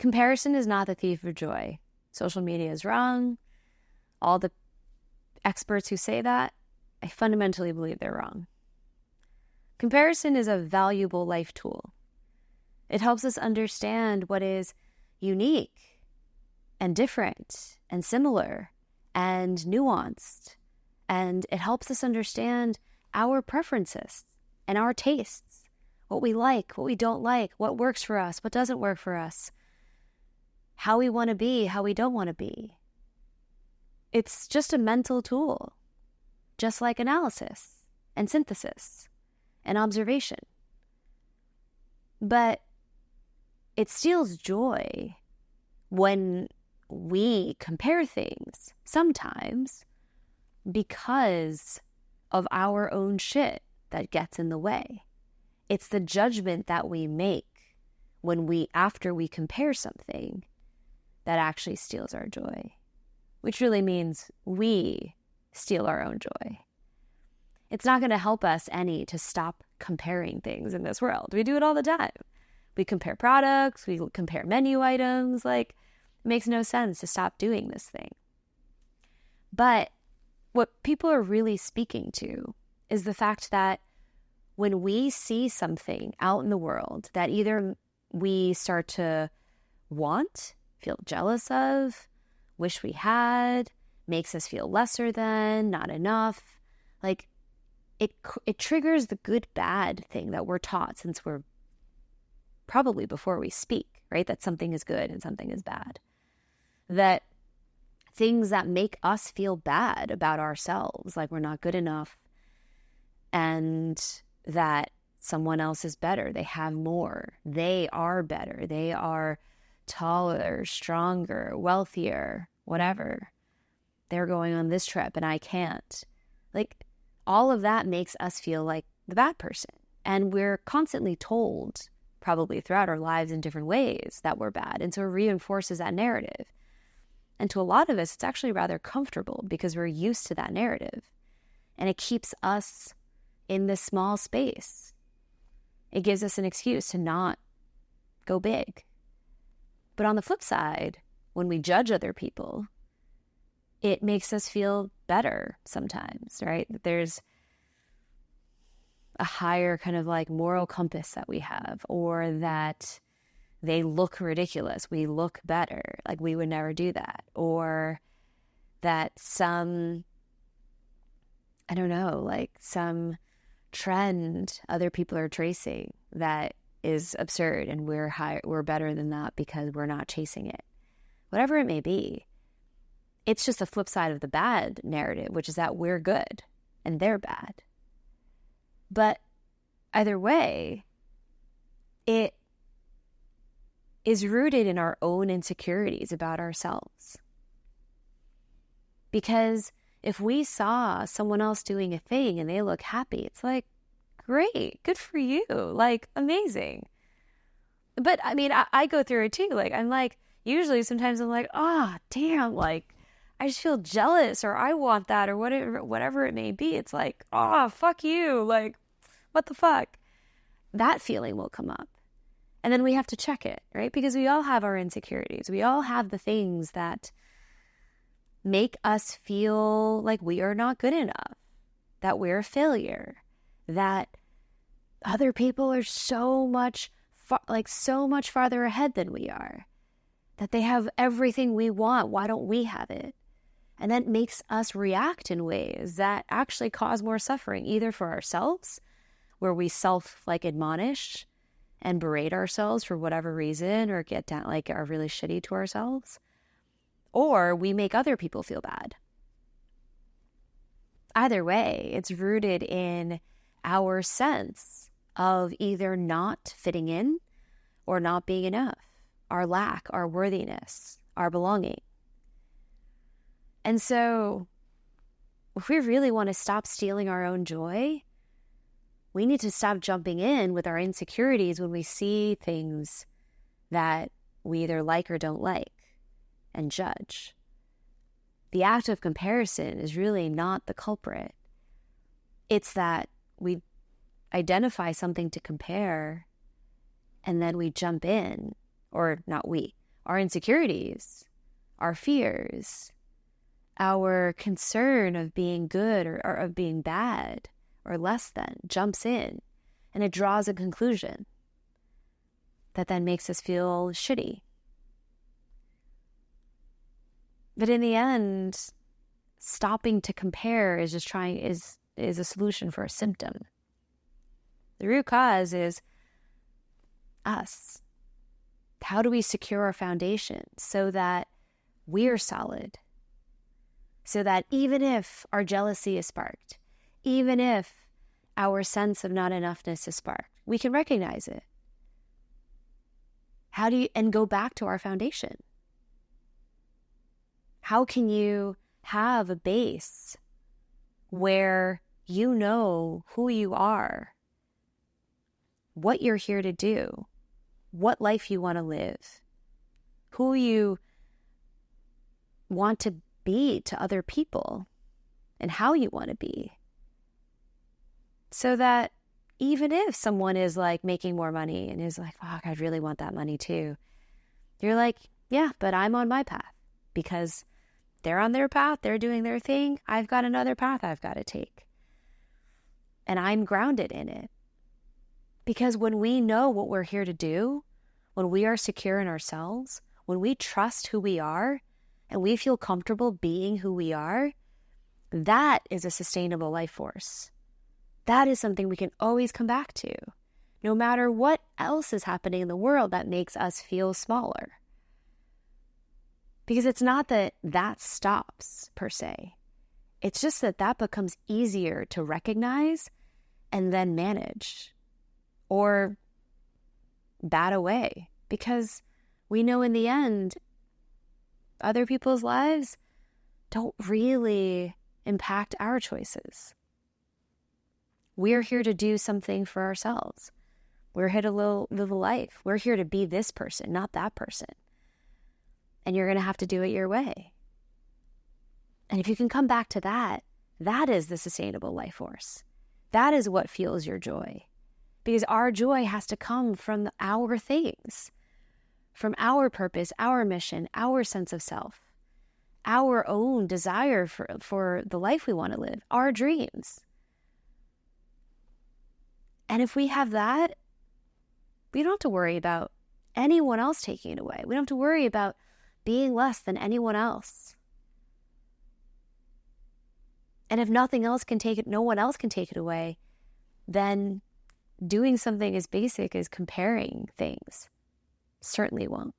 Comparison is not the thief of joy. Social media is wrong. All the experts who say that, I fundamentally believe they're wrong. Comparison is a valuable life tool. It helps us understand what is unique and different and similar and nuanced. And it helps us understand our preferences and our tastes, what we like, what we don't like, what works for us, what doesn't work for us, how we want to be, how we don't want to be. It's just a mental tool, just like analysis and synthesis and observation. But it steals joy when we compare things, sometimes because of our own shit that gets in the way. It's the judgment that we make after we compare something, that actually steals our joy, which really means we steal our own joy. It's not going to help us any to stop comparing things in this world. We do it all the time. We compare products, we compare menu items. Like, it makes no sense to stop doing this thing. But what people are really speaking to is the fact that when we see something out in the world that either we start to want, feel jealous of, wish we had, makes us feel lesser than, not enough, like it triggers the good bad thing that we're taught since we're probably before we speak, right? That something is good and something is bad. That things that make us feel bad about ourselves, like we're not good enough, and that someone else is better, they have more, they are better, they are taller, stronger, wealthier, whatever. They're going on this trip and I can't. Like, all of that makes us feel like the bad person. And we're constantly told, probably throughout our lives in different ways, that we're bad. And so it reinforces that narrative. And to a lot of us, it's actually rather comfortable because we're used to that narrative. And it keeps us in this small space. It gives us an excuse to not go big. But on the flip side, when we judge other people, it makes us feel better sometimes, right? There's a higher kind of like moral compass that we have, or that they look ridiculous, we look better, like we would never do that. Or that some, I don't know, like some trend other people are tracing that is absurd and we're better than that because we're not chasing it. Whatever it may be, it's just the flip side of the bad narrative, which is that we're good and they're bad. But either way, it is rooted in our own insecurities about ourselves. Because if we saw someone else doing a thing and they look happy, it's like, great, good for you, like, amazing. But I mean, I go through it too. Like, I'm like, usually sometimes I'm like, damn, like, I just feel jealous, or I want that, or whatever it may be. It's like, fuck you, like, what the fuck? That feeling will come up. And then we have to check it, right? Because we all have our insecurities. We all have the things that make us feel like we are not good enough, that we're a failure, that other people are so much farther ahead than we are, that they have everything we want. Why don't we have it? And that makes us react in ways that actually cause more suffering, either for ourselves, where we admonish and berate ourselves for whatever reason, or get down, like, are really shitty to ourselves, or we make other people feel bad. Either way, it's rooted in our sense of either not fitting in or not being enough, our lack, our worthiness, our belonging. And so if we really want to stop stealing our own joy, we need to stop jumping in with our insecurities when we see things that we either like or don't like, and judge. The act of comparison is really not the culprit. It's that we identify something to compare, and then we jump in, or not we, our insecurities, our fears, our concern of being good or of being bad or less than jumps in, and it draws a conclusion that then makes us feel shitty. But in the end, stopping to compare is a solution for a symptom. The root cause is us. How do we secure our foundation so that we're solid? So that even if our jealousy is sparked, even if our sense of not enoughness is sparked, we can recognize it. And go back to our foundation? How can you have a base where you know who you are, what you're here to do, what life you want to live, who you want to be to other people, and how you want to be? So that even if someone is like making more money and is like, fuck, I really want that money too, you're like, yeah, but I'm on my path because they're on their path, they're doing their thing. I've got another path I've got to take. And I'm grounded in it. Because when we know what we're here to do, when we are secure in ourselves, when we trust who we are, and we feel comfortable being who we are, that is a sustainable life force. That is something we can always come back to, no matter what else is happening in the world that makes us feel smaller. Because it's not that stops, per se. It's just that becomes easier to recognize and then manage or bat away. Because we know in the end, other people's lives don't really impact our choices. We're here to do something for ourselves. We're here to live a life. We're here to be this person, not that person. And you're going to have to do it your way. And if you can come back to that, that is the sustainable life force. That is what fuels your joy. Because our joy has to come from our things, from our purpose, our mission, our sense of self, our own desire for the life we want to live, our dreams. And if we have that, we don't have to worry about anyone else taking it away. We don't have to worry about being less than anyone else. And if nothing else can take it, no one else can take it away, then doing something as basic as comparing things certainly won't.